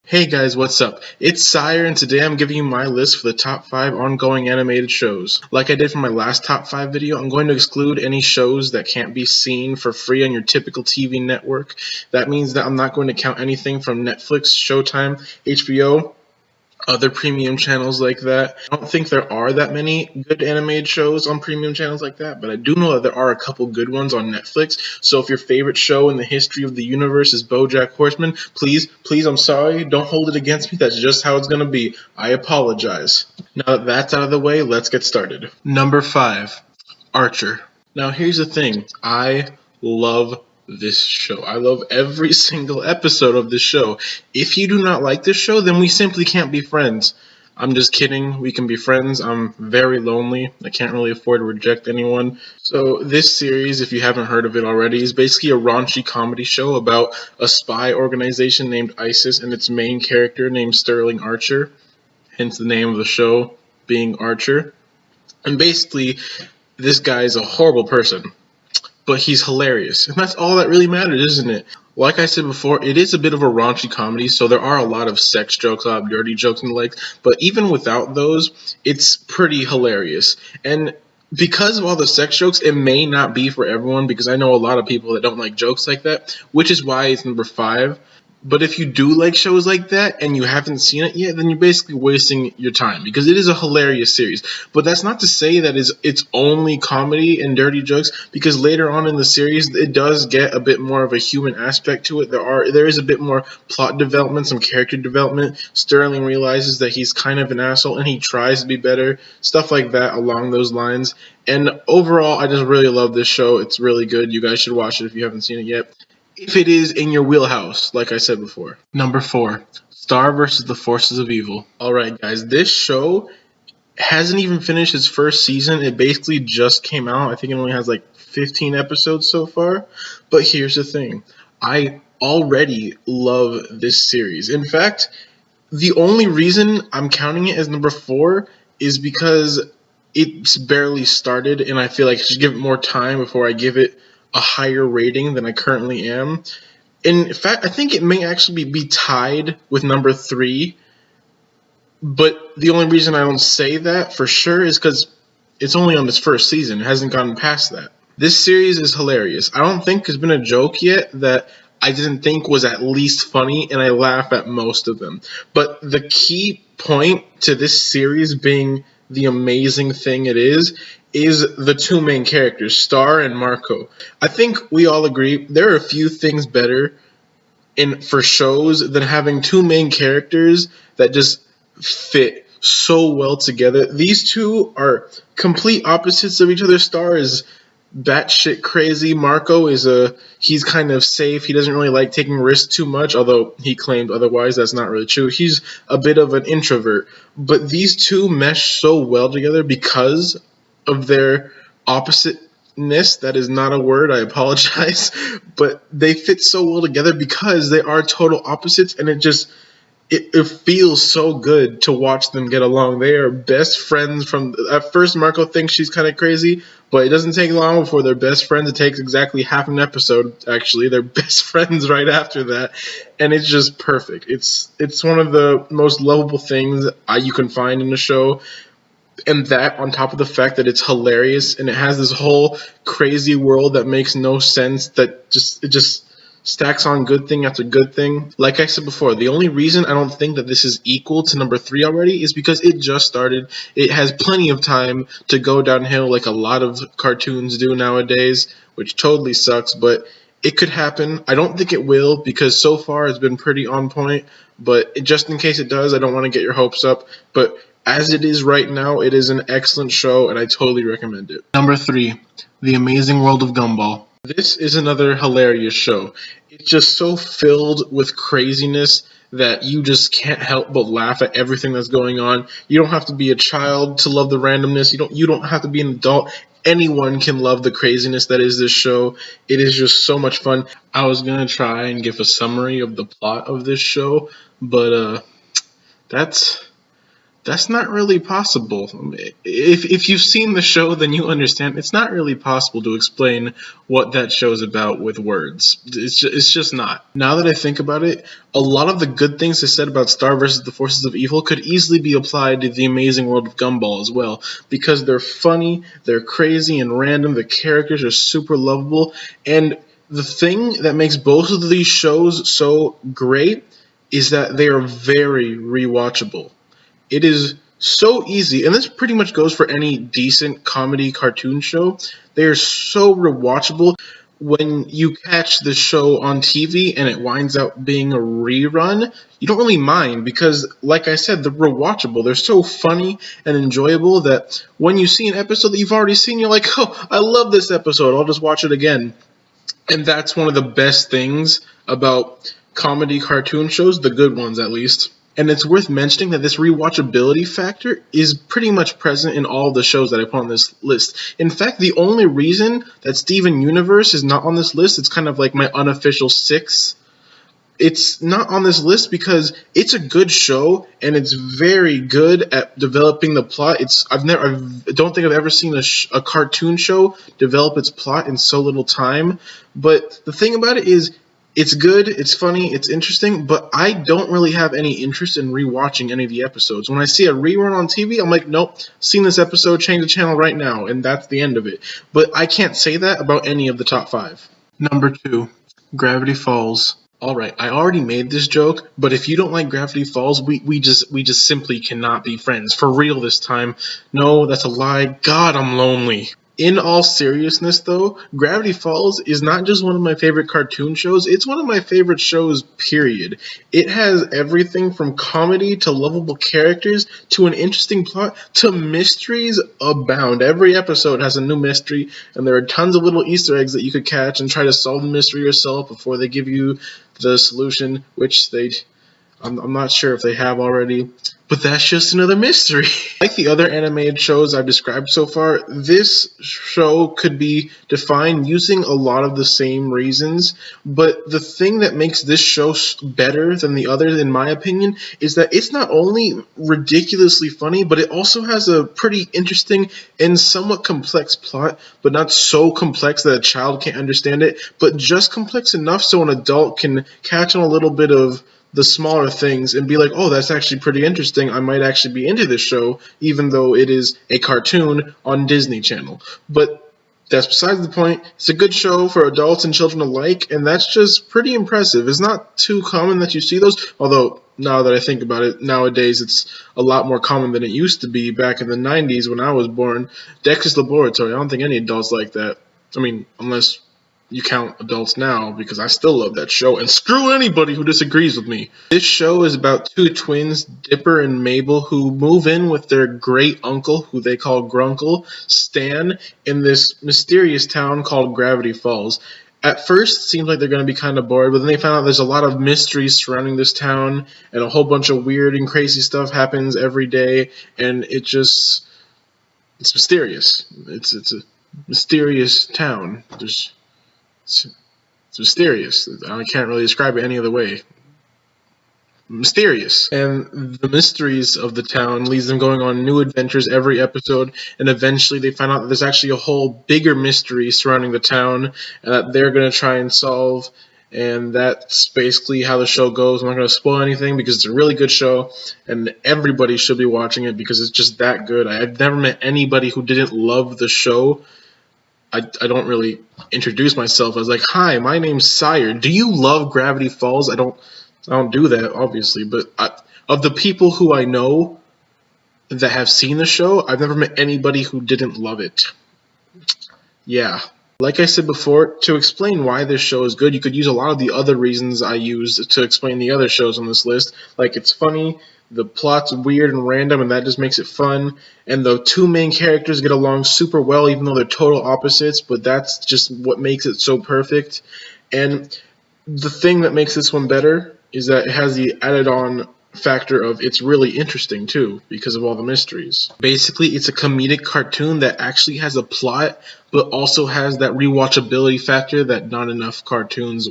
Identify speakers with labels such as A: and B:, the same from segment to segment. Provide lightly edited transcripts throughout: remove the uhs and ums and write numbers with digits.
A: Hey guys, what's up? It's Sire, and today I'm giving you my list for the top 5 ongoing animated shows. Like I did for my last top 5 video, I'm going to exclude any shows that can't be seen for free on your typical TV network. That means that I'm not going to count anything from Netflix, Showtime, HBO, other premium channels like that. I don't think there are that many good animated shows on premium channels like that, but I do know that there are a couple good ones on Netflix. So if your favorite show in the history of the universe is BoJack Horseman, please, I'm sorry, don't hold it against me. That's just how it's gonna be. I apologize. Now that that's out of the way, let's get started. Number 5, Archer. Now here's the thing, I love this show. I love every single episode of this show. If you do not like this show, then we simply can't be friends. I'm just kidding, we can be friends. I'm very lonely. I can't really afford to reject anyone. So this series, if you haven't heard of it already, is basically a raunchy comedy show about a spy organization named ISIS and its main character named Sterling Archer, hence the name of the show being Archer. And basically, this guy is a horrible person, but he's hilarious. And that's all that really matters, isn't it? Like I said before, it is a bit of a raunchy comedy, so there are a lot of sex jokes, a lot of dirty jokes and the like, but even without those, it's pretty hilarious. And because of all the sex jokes, it may not be for everyone, because I know a lot of people that don't like jokes like that, which is why it's number 5. But if you do like shows like that and you haven't seen it yet, then you're basically wasting your time, because it is a hilarious series. But that's not to say that it's only comedy and dirty jokes, because later on in the series it does get a bit more of a human aspect to it. There is a bit more plot development, some character development. Sterling realizes that he's kind of an asshole and he tries to be better, stuff like that along those lines. And overall, I just really love this show. It's really good. You guys should watch it if you haven't seen it yet, if it is in your wheelhouse, like I said before. Number 4, Star versus the Forces of Evil. Alright guys, this show hasn't even finished its first season. It basically just came out. I think it only has like 15 episodes so far. But here's the thing, I already love this series. In fact, the only reason I'm counting it as number 4 is because it's barely started, and I feel like I should give it more time before I give it a higher rating than I currently am. In fact, I think it may actually be tied with number 3, but the only reason I don't say that for sure is because it's only on its first season. It hasn't gotten past that. This series is hilarious. I don't think there's been a joke yet that I didn't think was at least funny, and I laugh at most of them. But the key point to this series being the amazing thing it is the two main characters, Star and Marco. I think we all agree there are a few things better for shows than having two main characters that just fit so well together. These two are complete opposites of each other. Star is batshit crazy. Marco he's kind of safe. He doesn't really like taking risks too much, although he claimed otherwise. That's not really true. He's a bit of an introvert. But these two mesh so well together because of their oppositeness. That is not a word, I apologize. But they fit so well together because they are total opposites, and it feels so good to watch them get along. They are best friends at first. Marco thinks she's kind of crazy, but it doesn't take long before they're best friends. It takes exactly half an episode, actually. They're best friends right after that, and it's just perfect. It's one of the most lovable things you can find in a show, and that on top of the fact that it's hilarious and it has this whole crazy world that makes no sense, that it just stacks on good thing after good thing. Like I said before, the only reason I don't think that this is equal to number 3 already is because it just started. It has plenty of time to go downhill like a lot of cartoons do nowadays, which totally sucks, but it could happen. I don't think it will, because so far it's been pretty on point, but just in case it does, I don't want to get your hopes up. But as it is right now, it is an excellent show, and I totally recommend it. Number 3, The Amazing World of Gumball. This is another hilarious show. It's just so filled with craziness that you just can't help but laugh at everything that's going on. You don't have to be a child to love the randomness. You don't have to be an adult. Anyone can love the craziness that is this show. It is just so much fun. I was gonna try and give a summary of the plot of this show, but that's That's not really possible. If you've seen the show, then you understand. It's not really possible to explain what that show's about with words. It's just not. Now that I think about it, a lot of the good things they said about Star versus the Forces of Evil could easily be applied to the amazing world of Gumball as well, because they're funny, they're crazy and random, the characters are super lovable, and the thing that makes both of these shows so great is that they are very rewatchable. It is so easy, and this pretty much goes for any decent comedy cartoon show. They are so rewatchable. When you catch the show on TV and it winds up being a rerun, you don't really mind because, like I said, they're rewatchable. They're so funny and enjoyable that when you see an episode that you've already seen, you're like, oh, I love this episode. I'll just watch it again. And that's one of the best things about comedy cartoon shows, the good ones at least. And it's worth mentioning that this rewatchability factor is pretty much present in all of the shows that I put on this list. In fact, the only reason that Steven Universe is not on this list, it's kind of like my unofficial sixth. It's not on this list because it's a good show and it's very good at developing the plot. I don't think I've ever seen a cartoon show develop its plot in so little time. But the thing about it is, it's good, it's funny, it's interesting, but I don't really have any interest in rewatching any of the episodes. When I see a rerun on TV, I'm like, nope, seen this episode, change the channel right now, and that's the end of it. But I can't say that about any of the top 5. Number 2, Gravity Falls. Alright, I already made this joke, but if you don't like Gravity Falls, we just simply cannot be friends. For real this time. No, that's a lie. God, I'm lonely. In all seriousness, though, Gravity Falls is not just one of my favorite cartoon shows, it's one of my favorite shows, period. It has everything from comedy to lovable characters to an interesting plot to mysteries abound. Every episode has a new mystery, and there are tons of little Easter eggs that you could catch and try to solve the mystery yourself before they give you the solution, which I'm not sure if they have already, but that's just another mystery. Like the other animated shows I've described so far, this show could be defined using a lot of the same reasons, but the thing that makes this show better than the others, in my opinion, is that it's not only ridiculously funny, but it also has a pretty interesting and somewhat complex plot, but not so complex that a child can't understand it, but just complex enough so an adult can catch on a little bit of the smaller things and be like, oh, that's actually pretty interesting. I might actually be into this show, even though it is a cartoon on Disney Channel. But that's besides the point. It's a good show for adults and children alike, and that's just pretty impressive. It's not too common that you see those, although now that I think about it, nowadays it's a lot more common than it used to be back in the 90s when I was born. Dexter's Laboratory, I don't think any adults like that. I mean, unless you count adults now, because I still love that show, and screw anybody who disagrees with me. This show is about two twins, Dipper and Mabel, who move in with their great uncle, who they call Grunkle, Stan, in this mysterious town called Gravity Falls. At first, it seems like they're going to be kind of bored, but then they found out there's a lot of mysteries surrounding this town, and a whole bunch of weird and crazy stuff happens every day, and it's mysterious. It's a mysterious town. It's mysterious. I can't really describe it any other way. Mysterious. And the mysteries of the town leads them going on new adventures every episode, and eventually they find out that there's actually a whole bigger mystery surrounding the town that they're going to try and solve, and that's basically how the show goes. I'm not going to spoil anything because it's a really good show, and everybody should be watching it because it's just that good. I've never met anybody who didn't love the show. I don't really introduce myself as like, hi, my name's Sire. Do you love Gravity Falls? I don't do that, obviously, but of the people who I know that have seen the show, I've never met anybody who didn't love it. Yeah. Like I said before, to explain why this show is good, you could use a lot of the other reasons I used to explain the other shows on this list. Like, it's funny, the plot's weird and random, and that just makes it fun, and the two main characters get along super well, even though they're total opposites, but that's just what makes it so perfect. And the thing that makes this one better is that it has the added-on factor of it's really interesting too because of all the mysteries. Basically, it's a comedic cartoon that actually has a plot but also has that rewatchability factor that not enough cartoons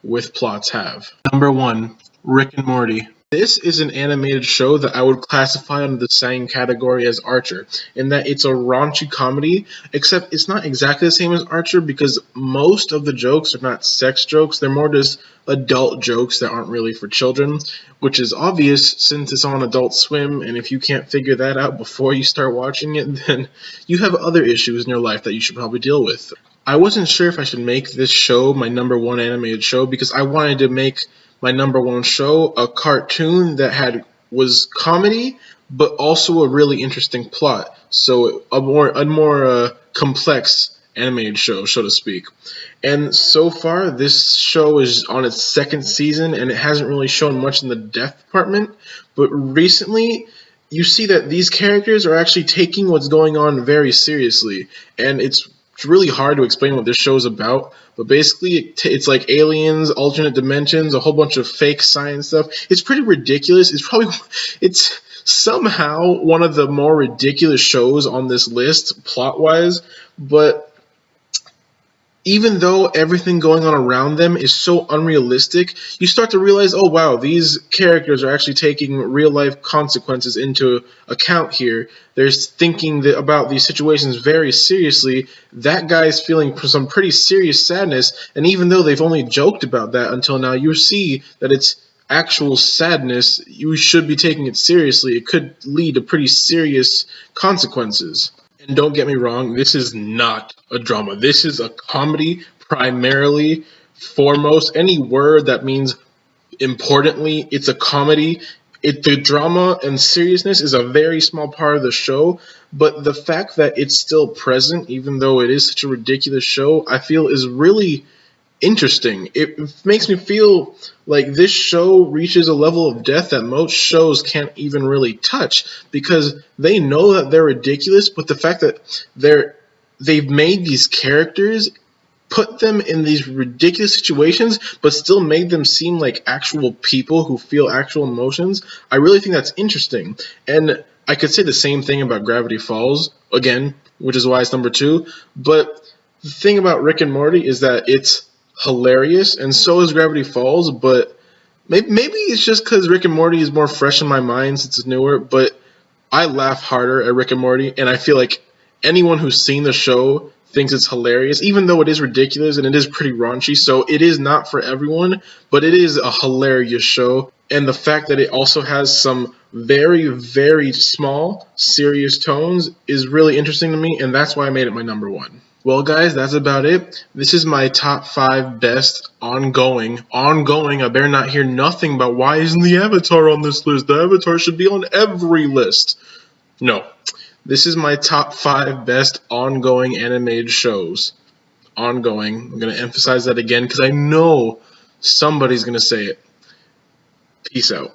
A: with plots have. Number 1, Rick and Morty. This is an animated show that I would classify under the same category as Archer, in that it's a raunchy comedy, except it's not exactly the same as Archer because most of the jokes are not sex jokes, they're more just adult jokes that aren't really for children, which is obvious since it's on Adult Swim, and if you can't figure that out before you start watching it, then you have other issues in your life that you should probably deal with. I wasn't sure if I should make this show my number one animated show because I wanted to make my number one show a cartoon that was comedy but also a really interesting plot. So a more complex animated show, so to speak. And so far, this show is on its second season, and it hasn't really shown much in the death department. But recently, you see that these characters are actually taking what's going on very seriously, and it's really hard to explain what this show is about, but basically it's like aliens, alternate dimensions, a whole bunch of fake science stuff. It's pretty ridiculous. It's somehow one of the more ridiculous shows on this list plot-wise, but even though everything going on around them is so unrealistic, you start to realize, oh wow, these characters are actually taking real life consequences into account here. They're thinking about these situations very seriously. That guy's feeling some pretty serious sadness, and even though they've only joked about that until now, you see that it's actual sadness. You should be taking it seriously. It could lead to pretty serious consequences. And don't get me wrong, this is not a drama. This is a comedy primarily, foremost. Any word that means importantly, it's a comedy. The drama and seriousness is a very small part of the show, but the fact that it's still present, even though it is such a ridiculous show, I feel is really interesting. It makes me feel like this show reaches a level of depth that most shows can't even really touch because they know that they're ridiculous, but the fact that they've made these characters, put them in these ridiculous situations, but still made them seem like actual people who feel actual emotions, I really think that's interesting. And I could say the same thing about Gravity Falls, again, which is why it's number 2, but the thing about Rick and Morty is that it's hilarious, and so is Gravity Falls, but maybe it's just because Rick and Morty is more fresh in my mind since it's newer, but I laugh harder at Rick and Morty, and I feel like anyone who's seen the show thinks it's hilarious, even though it is ridiculous and it is pretty raunchy, so it is not for everyone, but it is a hilarious show, and the fact that it also has some very, very small, serious tones is really interesting to me, and that's why I made it my number 1. Well, guys, that's about it. This is my top 5 best ongoing. I better not hear nothing about why isn't the Avatar on this list? The Avatar should be on every list. No. This is my top 5 best ongoing animated shows. Ongoing. I'm going to emphasize that again because I know somebody's going to say it. Peace out.